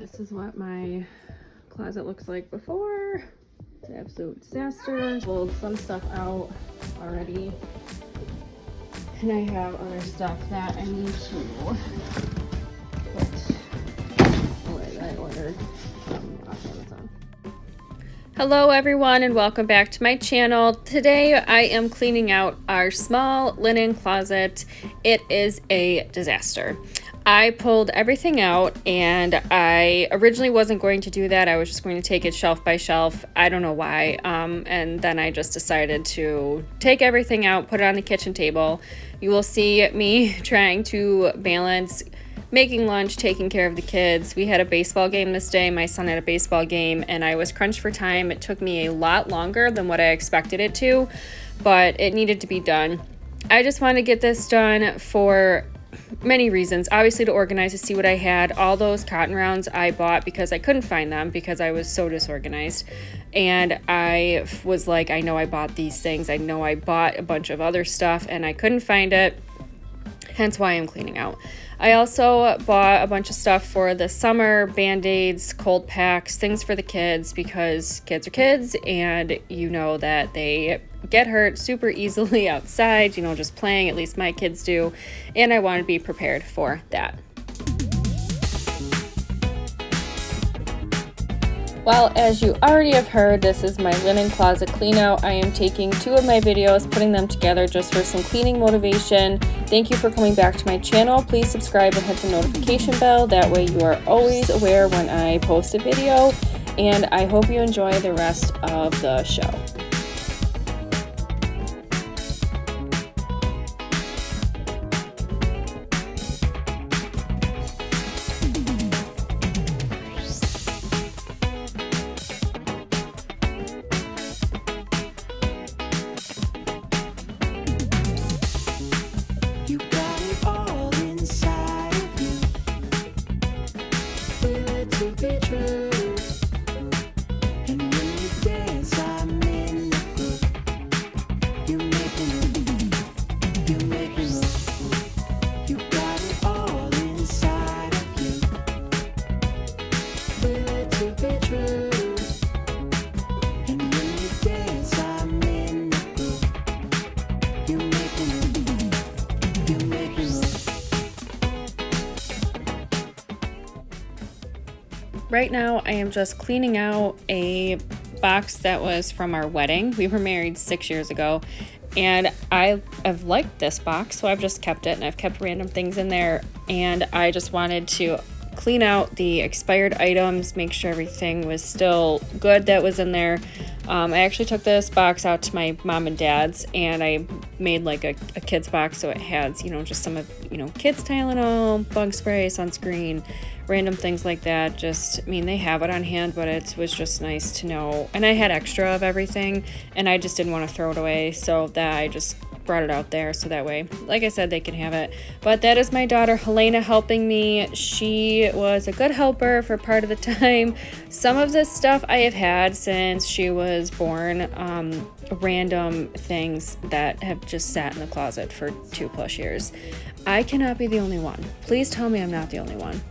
This is what my closet looks like before. It's an absolute disaster. Pulled some stuff out already. And I have other stuff that I need to put I ordered off Amazon. Hello everyone and welcome back to my channel. Today I am cleaning out our small linen closet. It is a disaster. I pulled everything out and I originally wasn't going to do that. I was just going to take it shelf by shelf. I don't know why. And then I just decided to take everything out, put it on the kitchen table. You will see me trying to balance making lunch, taking care of the kids. We had a baseball game this day. My son had a baseball game and I was crunched for time. It took me a lot longer than what I expected it to, but it needed to be done. I just wanted to get this done for many reasons. Obviously to organize, to see what I had. All those cotton rounds I bought because I couldn't find them because I was so disorganized. And I was like, I know I bought these things. I know I bought a bunch of other stuff and I couldn't find it. Hence why I'm cleaning out. I also bought a bunch of stuff for the summer, Band-Aids, cold packs, things for the kids because kids are kids and you know that they get hurt super easily outside, you know, just playing, at least my kids do, and I want to be prepared for that. Well, as you already have heard, this is my linen closet clean out. I am taking 2 of my videos, putting them together just for some cleaning motivation. Thank you for coming back to my channel. Please subscribe and hit the notification bell. That way you are always aware when I post a video. And I hope you enjoy the rest of the show. Right now, I am just cleaning out a box that was from our wedding. We were married 6 years ago, and I have liked this box, so I've just kept it, and I've kept random things in there, and I just wanted to clean out the expired items, make sure everything was still good that was in there. I actually took this box out to my mom and dad's, and I made like a kid's box, so it has, you know, just some of, you know, kids Tylenol, bug spray, sunscreen, random things like that. Just, I mean, they have it on hand, but it was just nice to know. And I had extra of everything, and I just didn't want to throw it away, so that I just brought it out there so that way, like I said, they can have it. But that is my daughter Helena helping me. She was a good helper for part of the time. Some of this stuff I have had since she was born, random things that have just sat in the closet for 2+ years. I cannot be the only one. Please tell me I'm not the only one.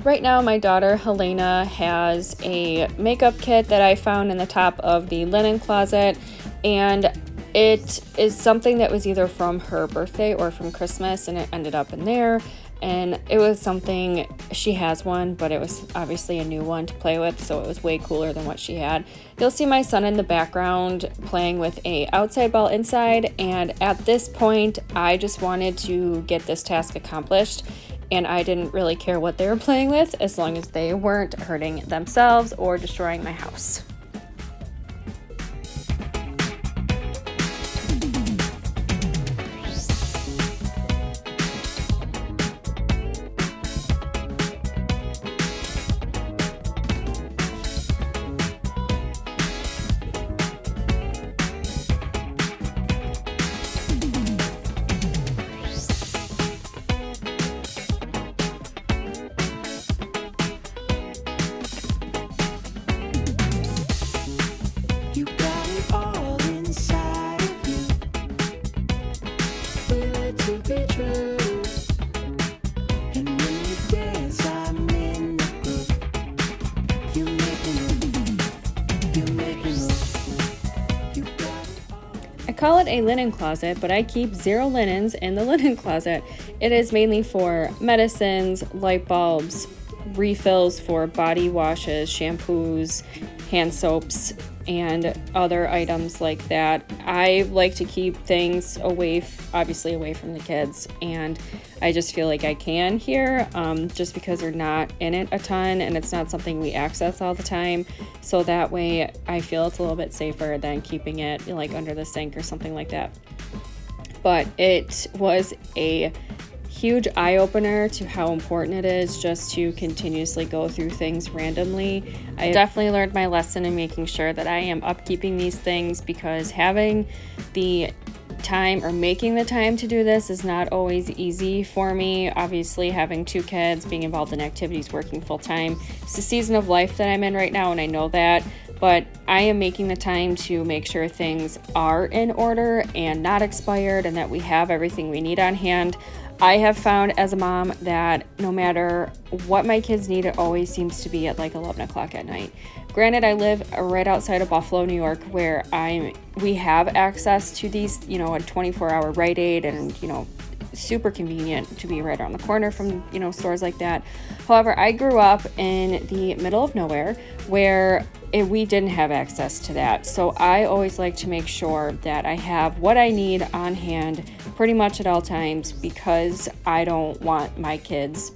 Right now, my daughter Helena has a makeup kit that I found in the top of the linen closet, and it is something that was either from her birthday or from Christmas, and it ended up in there. And it was something, she has one, but it was obviously a new one to play with, so it was way cooler than what she had. You'll see my son in the background playing with a outside ball inside, and at this point, I just wanted to get this task accomplished, and I didn't really care what they were playing with as long as they weren't hurting themselves or destroying my house. call it a linen closet, but I keep 0 linens in the linen closet. It is mainly for medicines, light bulbs, refills for body washes, shampoos, hand soaps, and other items like that. I like to keep things obviously away from the kids, and I just feel like I can here, just because they're not in it a ton and it's not something we access all the time. So that way I feel it's a little bit safer than keeping it like under the sink or something like that. But it was a huge eye-opener to how important it is just to continuously go through things randomly. I definitely learned my lesson in making sure that I am upkeeping these things, because having the time or making the time to do this is not always easy for me. Obviously, having 2 kids, being involved in activities, working full-time, it's the season of life that I'm in right now, and I know that. But I am making the time to make sure things are in order and not expired, and that we have everything we need on hand. I have found as a mom that no matter what my kids need, it always seems to be at like 11 o'clock at night. Granted, I live right outside of Buffalo, New York, where we have access to these, a 24-hour Rite Aid, and, super convenient to be right around the corner from, stores like that. However, I grew up in the middle of nowhere where we didn't have access to that. So I always like to make sure that I have what I need on hand pretty much at all times, because I don't want my kids,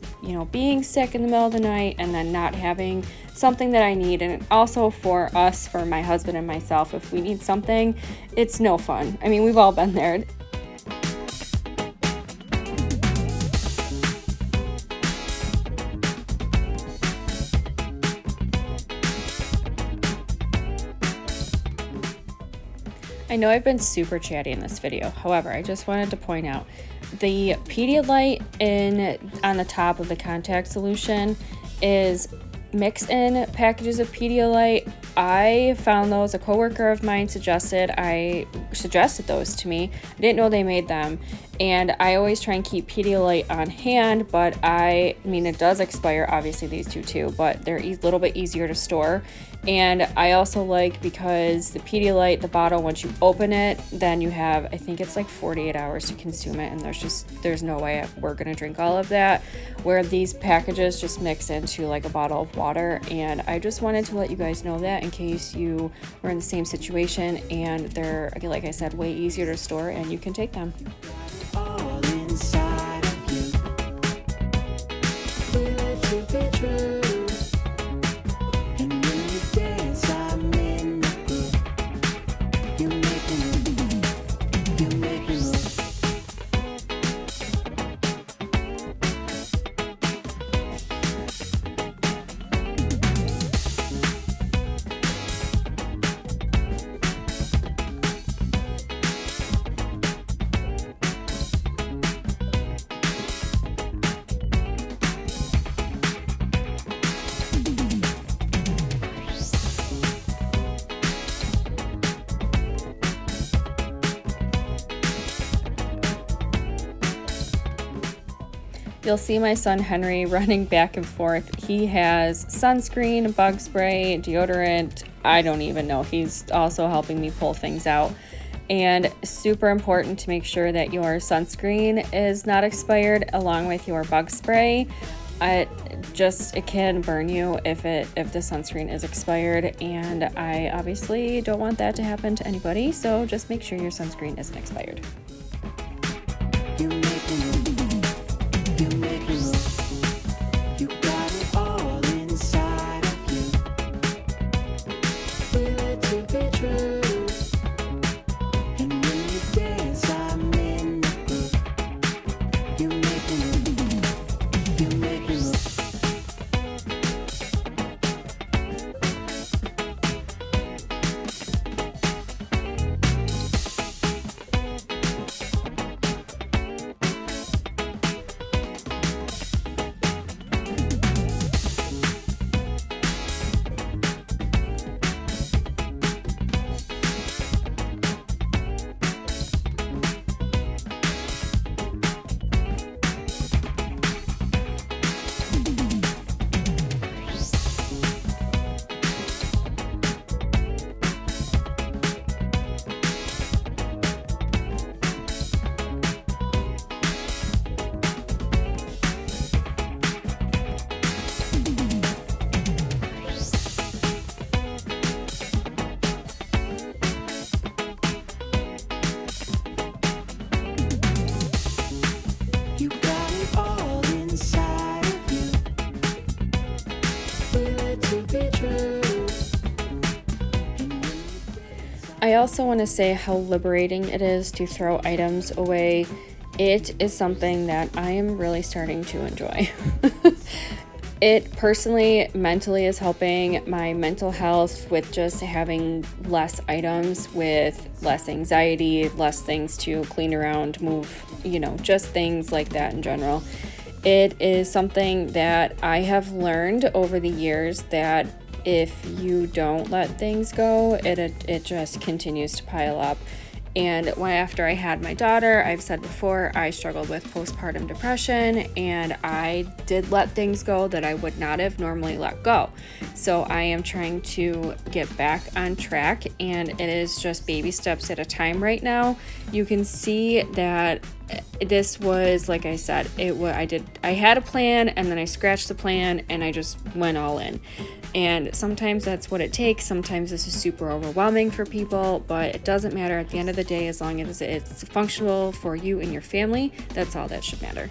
being sick in the middle of the night and then not having something that I need. And also for us, for my husband and myself, if we need something, it's no fun. I mean, we've all been there. I know I've been super chatty in this video. However, I just wanted to point out the Pedialyte on the top of the contact solution is mix-in packages of Pedialyte. I found those. A coworker of mine suggested those to me. I didn't know they made them, and I always try and keep Pedialyte on hand, but I mean it does expire, obviously these two too, but they're a little bit easier to store. And I also like, because the Pedialyte, the bottle, once you open it, then you have, I think it's like 48 hours to consume it, and there's no way we're gonna drink all of that, where these packages just mix into like a bottle of water. And I just wanted to let you guys know that in case you were in the same situation, and they're, like I said, way easier to store and you can take them. All inside of you. Feel it to be true. You'll see my son Henry running back and forth. He has sunscreen, bug spray, deodorant. I don't even know. He's also helping me pull things out. And super important to make sure that your sunscreen is not expired, along with your bug spray. It can burn you if the sunscreen is expired, and I obviously don't want that to happen to anybody, so just make sure your sunscreen isn't expired. You got it all inside of you. Feel it to be true. And when you dance, I'm in the groove. You make me move. You make me move. I also want to say how liberating it is to throw items away. It is something that I am really starting to enjoy. It personally, mentally is helping my mental health with just having less items, with less anxiety, less things to clean around, move, just things like that in general. It is something that I have learned over the years that if you don't let things go, it just continues to pile up. And after I had my daughter, I've said before, I struggled with postpartum depression, and I did let things go that I would not have normally let go. So I am trying to get back on track, and it is just baby steps at a time right now. You can see that this was, like I said, I had a plan, and then I scratched the plan, and I just went all in. And sometimes that's what it takes. Sometimes this is super overwhelming for people, but it doesn't matter at the end of the day. As long as it's functional for you and your family, that's all that should matter.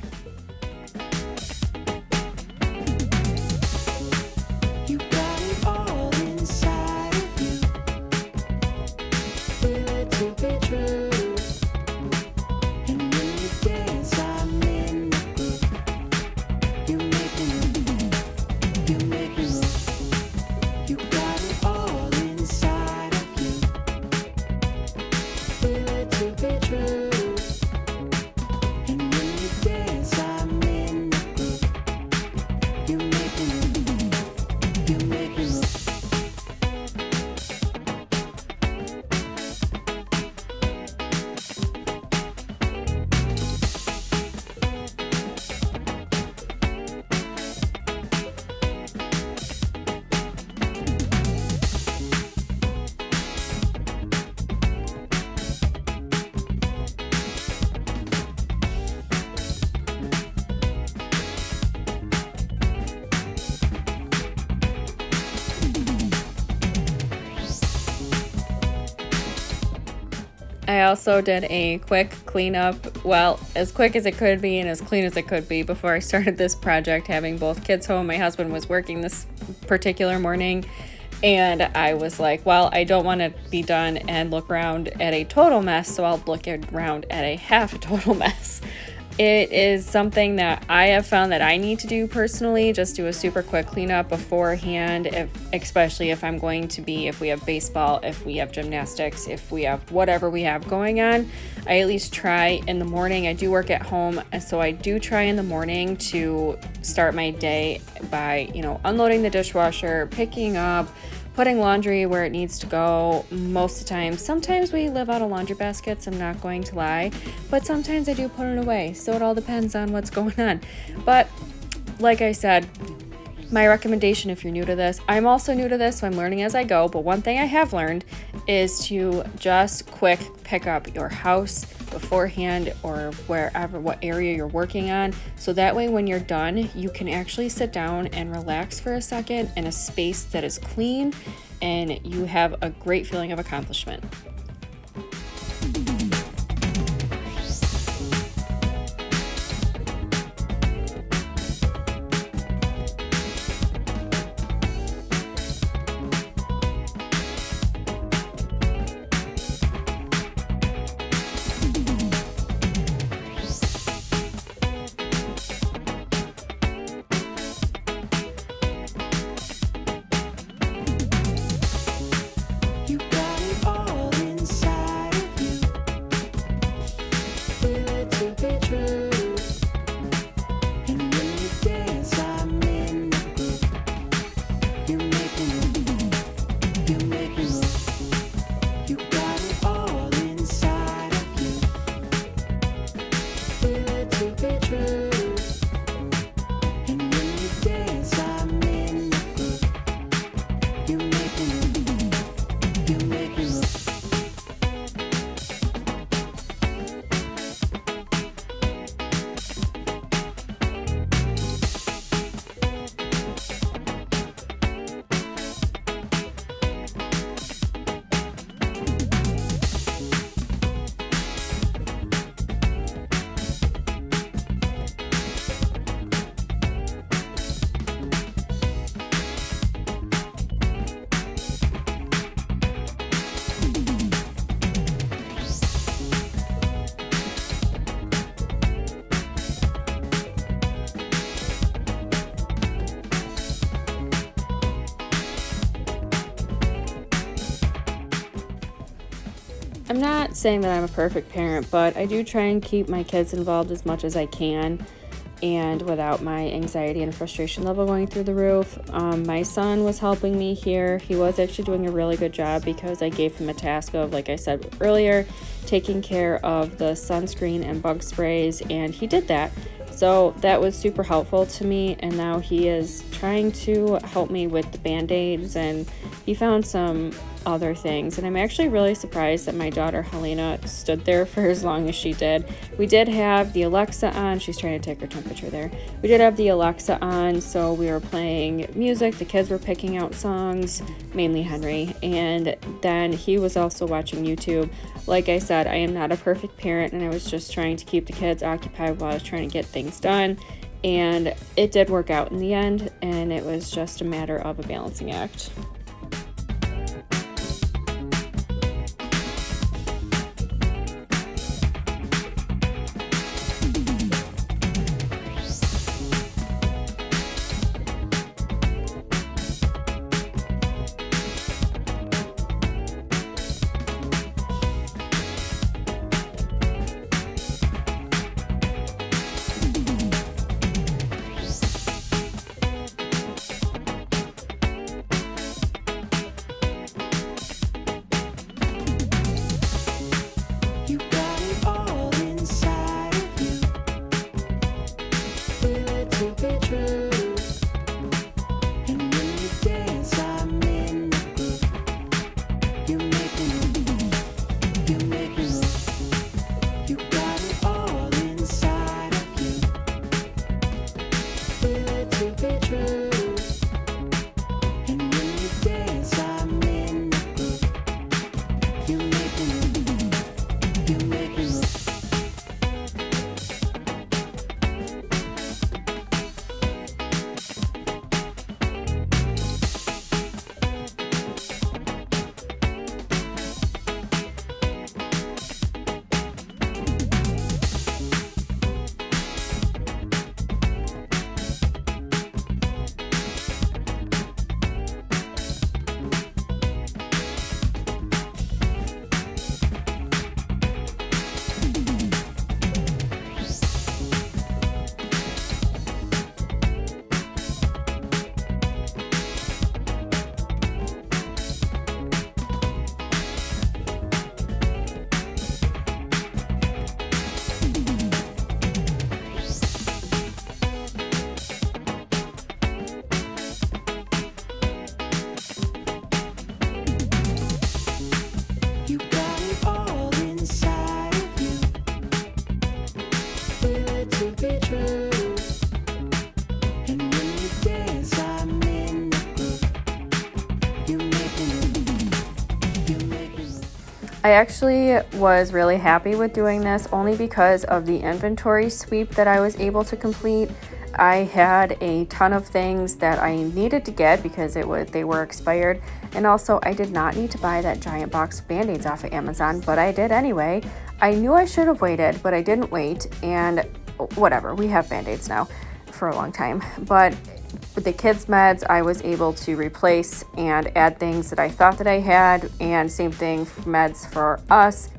I also did a quick cleanup, well, as quick as it could be and as clean as it could be before I started this project, having both kids home. My husband was working this particular morning, and I was like, well, I don't want to be done and look around at a total mess, so I'll look around at a half a total mess. It is something that I have found that I need to do personally, just do a super quick cleanup beforehand, especially if we have baseball, if we have gymnastics, if we have whatever we have going on. I at least try in the morning. I do work at home, so I do try in the morning to start my day by, unloading the dishwasher, picking up, putting laundry where it needs to go most of the time. Sometimes we live out of laundry baskets, I'm not going to lie, but sometimes I do put it away, so it all depends on what's going on. But like I said, my recommendation, if you're new to this, I'm also new to this, so I'm learning as I go, but one thing I have learned is to just quick pick up your house beforehand, or what area you're working on, so that way when you're done, you can actually sit down and relax for a second in a space that is clean, and you have a great feeling of accomplishment. I'm not saying that I'm a perfect parent, but I do try and keep my kids involved as much as I can and without my anxiety and frustration level going through the roof. My son was helping me here. He was actually doing a really good job because I gave him a task of, like I said earlier, taking care of the sunscreen and bug sprays, and he did that. So that was super helpful to me, and now he is trying to help me with the band-aids, and he found some other things, and I'm actually really surprised that my daughter Helena stood there for as long as she did. We did have the Alexa on. She's trying to take her temperature there. We did have the Alexa on, so we were playing music. The kids were picking out songs, mainly Henry, and then he was also watching YouTube. Like I said, I am not a perfect parent, and I was just trying to keep the kids occupied while I was trying to get things done, and it did work out in the end, and it was just a matter of a balancing act. I actually was really happy with doing this only because of the inventory sweep that I was able to complete. I had a ton of things that I needed to get because they were expired, and also I did not need to buy that giant box of Band-Aids off of Amazon, but I did anyway. I knew I should have waited, but I didn't wait, and whatever, we have Band-Aids now for a long time. But with the kids' meds, I was able to replace and add things that I thought that I had, and same thing for meds for us.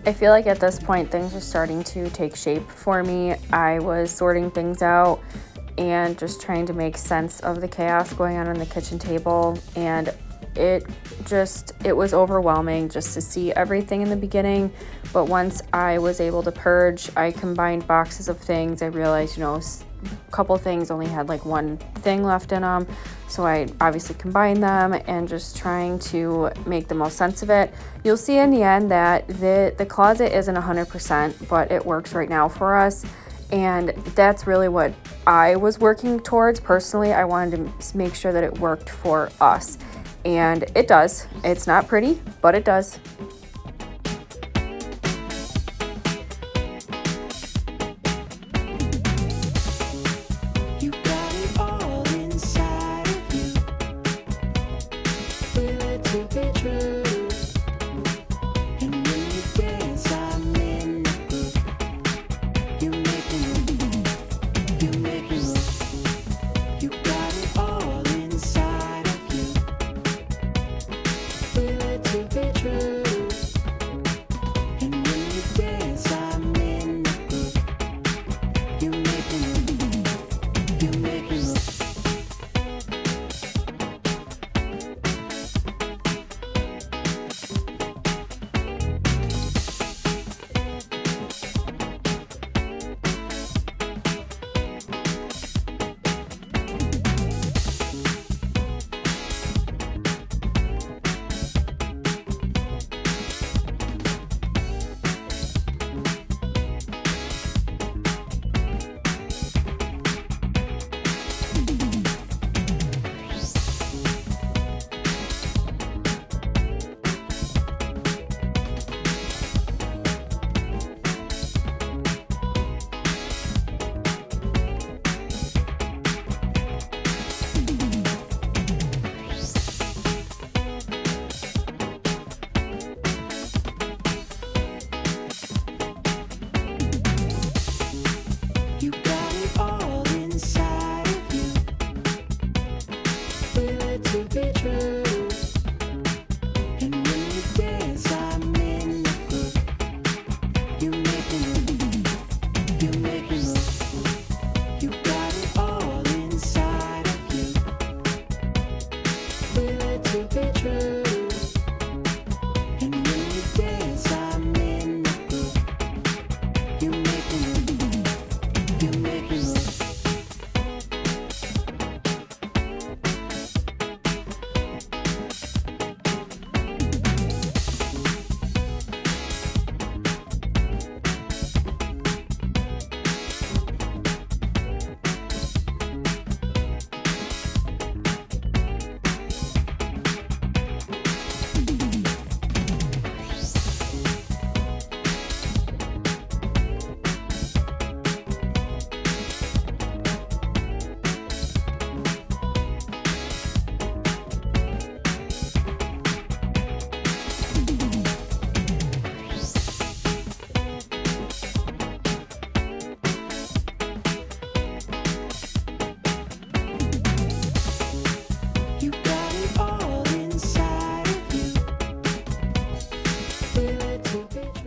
I feel like at this point things are starting to take shape for me. I was sorting things out and just trying to make sense of the chaos going on the kitchen table, and it was overwhelming just to see everything in the beginning. But once I was able to purge, I combined boxes of things. I realized, a couple things only had like one thing left in them, so I obviously combined them and just trying to make the most sense of it. You'll see in the end that the closet isn't 100%, but it works right now for us, and that's really what I was working towards personally. I wanted to make sure that it worked for us, and it does. It's not pretty, but it does.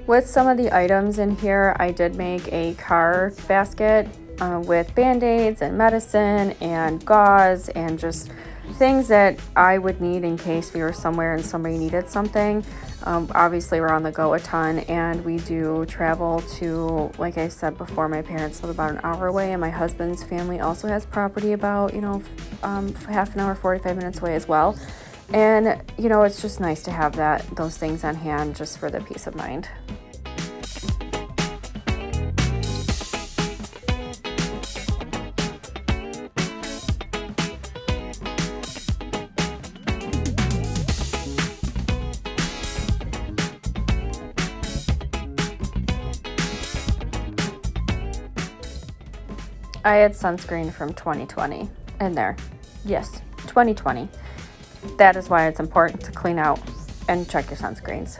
With some of the items in here, I did make a car basket with Band-Aids and medicine and gauze and just things that I would need in case we were somewhere and somebody needed something. Obviously, we're on the go a ton, and we do travel to, like I said before, my parents live about an hour away, and my husband's family also has property about, half an hour, 45 minutes away as well. And, it's just nice to have those things on hand just for the peace of mind. I had sunscreen from 2020 in there. Yes, 2020. That is why it's important to clean out and check your sunscreens.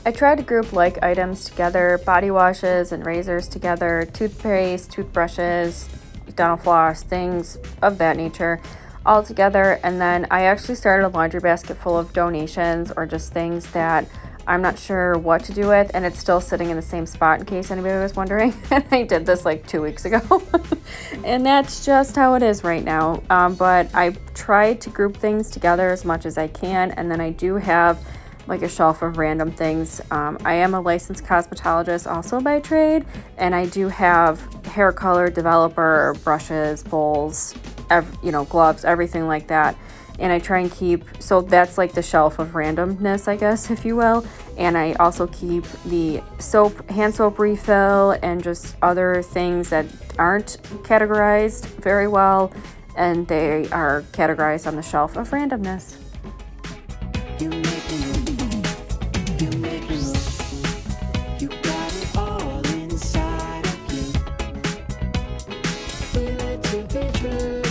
I try to group like items together, body washes and razors together, toothpaste, toothbrushes, dental floss, things of that nature all together. And then I actually started a laundry basket full of donations or just things that I'm not sure what to do with, and it's still sitting in the same spot in case anybody was wondering. And I did this like 2 weeks ago. And that's just how it is right now. But I tried to group things together as much as I can, and then I do have like a shelf of random things. I am a licensed cosmetologist also by trade, and I do have hair color developer, brushes, bowls, gloves, everything like that. And I try and keep, so that's like the shelf of randomness, I guess, if you will. And I also keep the hand soap refill and just other things that aren't categorized very well, and they are categorized on the shelf of randomness. You make me look, you make me look, you got it all inside of you. Feel it to be true.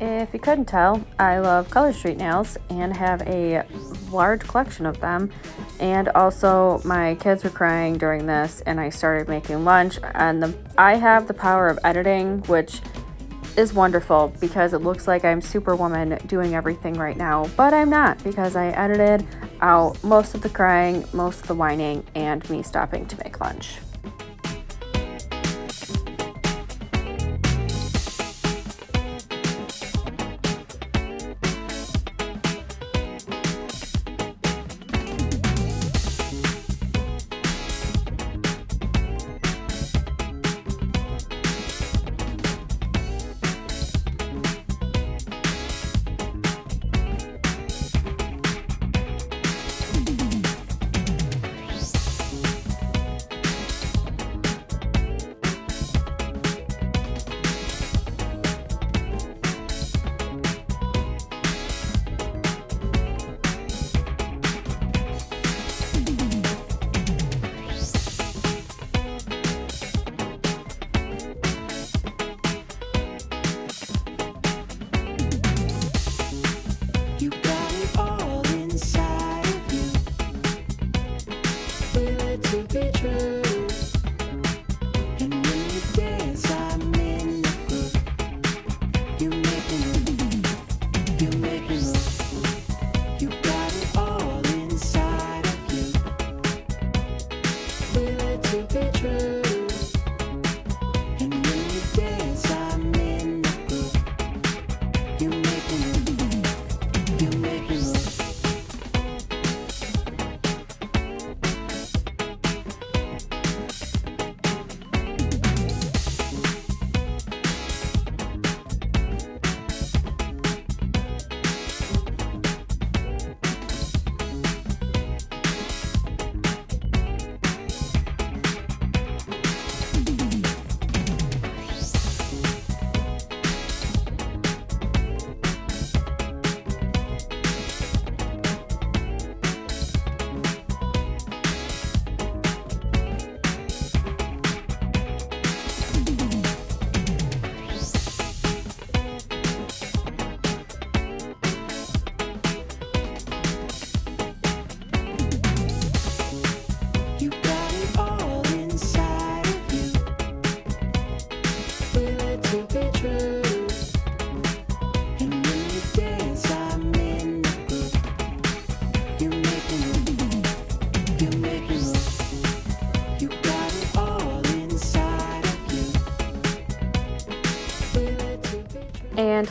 If you couldn't tell, I love Color Street nails and have a large collection of them. And also my kids were crying during this and I started making lunch, and I have the power of editing, which is wonderful because it looks like I'm Superwoman doing everything right now, but I'm not, because I edited out most of the crying, most of the whining, and me stopping to make lunch.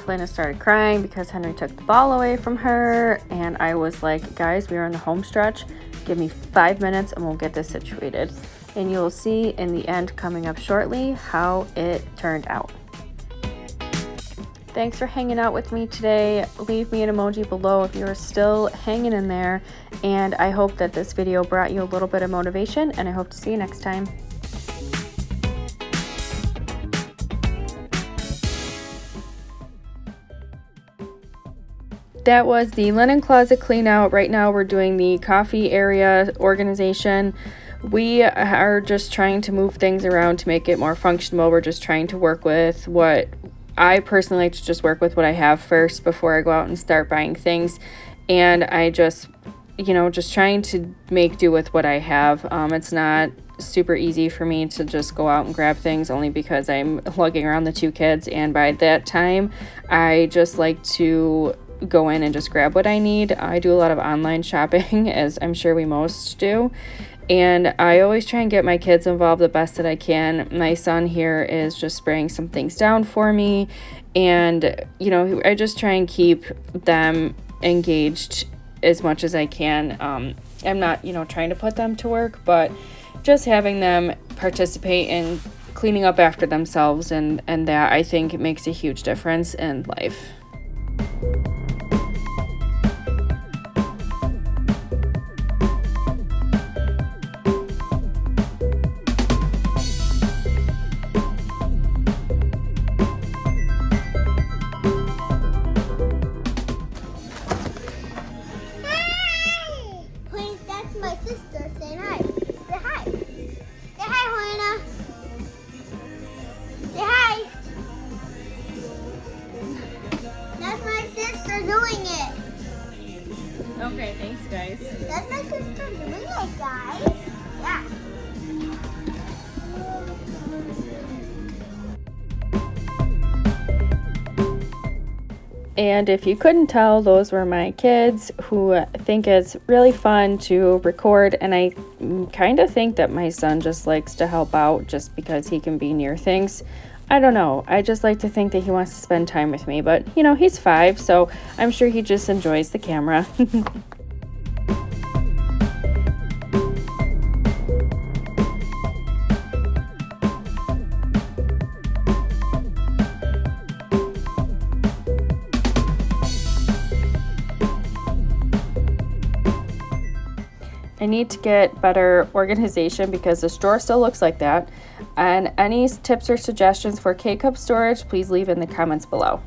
Lena started crying because Henry took the ball away from her, and I was like, guys, we are in the home stretch. Give me 5 minutes and we'll get this situated. And you'll see in the end coming up shortly how it turned out. Thanks for hanging out with me today. Leave me an emoji below if you're still hanging in there. And I hope that this video brought you a little bit of motivation, and I hope to see you next time. That was the linen closet clean out. Right now we're doing the coffee area organization. We are just trying to move things around to make it more functional. We're just trying to work with what I personally like to just work with what I have first before I go out and start buying things. And I just, just trying to make do with what I have. It's not super easy for me to just go out and grab things only because I'm lugging around the 2 kids. And by that time, I just like to go in and just grab what I need. I do a lot of online shopping, as I'm sure we most do. And I always try and get my kids involved the best that I can. My son here is just spraying some things down for me. And, I just try and keep them engaged as much as I can. I'm not, trying to put them to work, but just having them participate in cleaning up after themselves and that, I think, it makes a huge difference in life. My sister saying hi. Say hi. Say hi, Helena. Say hi. That's my sister doing it. Okay, thanks, guys. That's my sister doing it, guys. Yeah. And if you couldn't tell, those were my kids who think it's really fun to record. And I kind of think that my son just likes to help out just because he can be near things. I don't know. I just like to think that he wants to spend time with me. But, he's 5, so I'm sure he just enjoys the camera. I need to get better organization because the drawer still looks like that. And any tips or suggestions for K-cup storage, please leave in the comments below.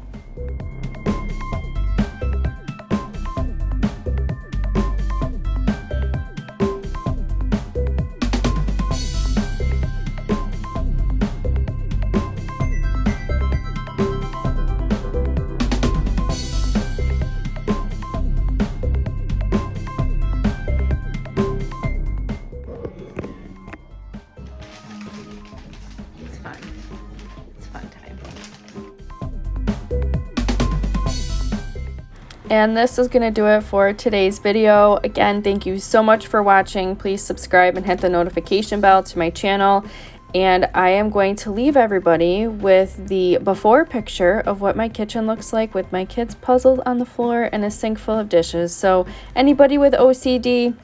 And this is going to do it for today's video. Again, thank you so much for watching. Please subscribe and hit the notification bell to my channel. And I am going to leave everybody with the before picture of what my kitchen looks like with my kids puzzled on the floor and a sink full of dishes. So anybody with OCD,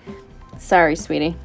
sorry, sweetie.